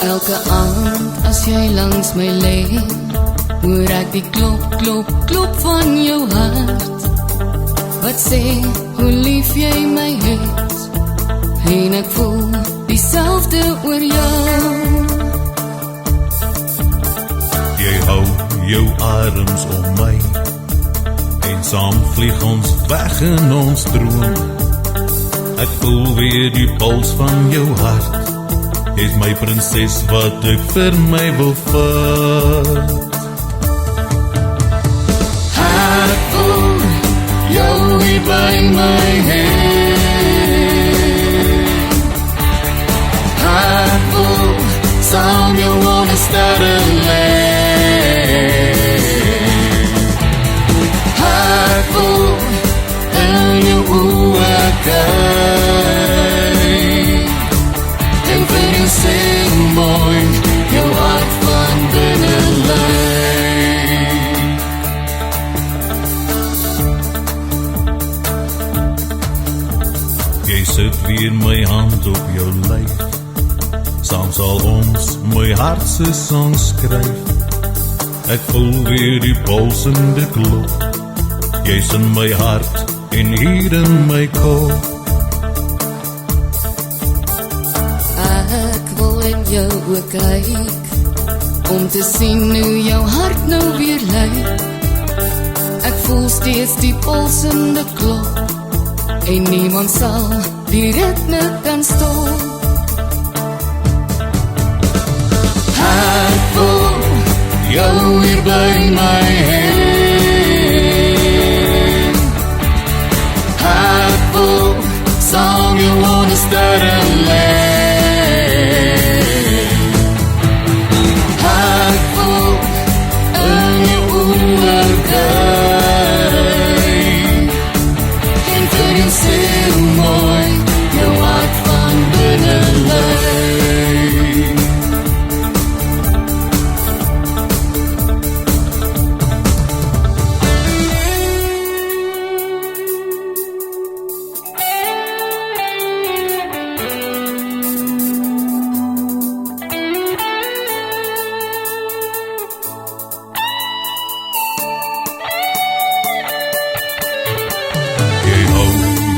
Elke aand as jy langs my lê, hoor ek die klop, klop, klop van jou hart, wat sê hoe lief jy my het, en ek voel dieselfde oor jou. Jy hou jou arms om my, en saam vlieg ons weg in ons droom. Ek voel weer die puls van jou hart, is my prinses wat ek vir my wil vat. Ek voel jou hier by my hand. Ek voel saam jou on 'n sterrenland. Ek voel in jou oë kyk, en vir jou sing mooi, jou hart van binne lei. Jy sit weer my hand op jou lyf, saam sal ons my hart se song skryf. Ek voel weer die pulsende klop, jy's in my hart en hier in my kop. Ek wil in jou oë kyk, om te sien hoe jou hart nou weer lyk. Ek voel steeds die pulsende klop, en niemand sal die ritme kan stop. Ek voel jou hier by my hand. Ek voel saam jou on 'n sterrenland. Ek voel in jou oë kyk, en vir jou sing mooi, jou hart van binne lei.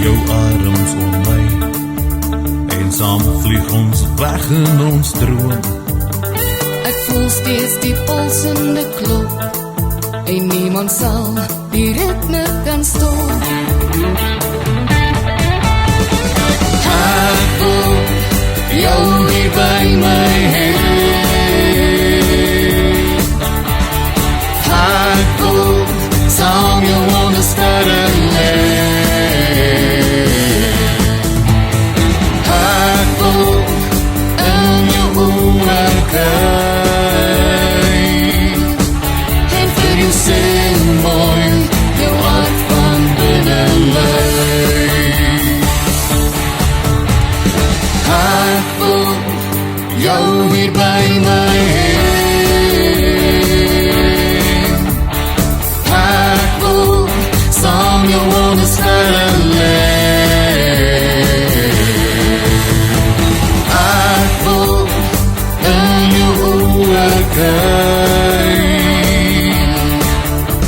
Jou arms om my, en saam vlieg ons weg in ons droom. Ek voel steeds die pulsende klop, en niemand sal die ritme kan stop. Ek voel jou hier by my hand. Ek voel saam jou on 'n sterrenland. En vir jou sing mooi, jou hart van binne lei. Ek voel jou hier by my hand. Ek voel saam jou on 'n sterrenland. Ek voel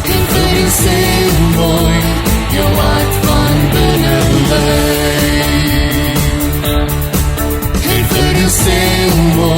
en vir jou sing mooi, jou hart van binne lei. En vir jou sing mooi,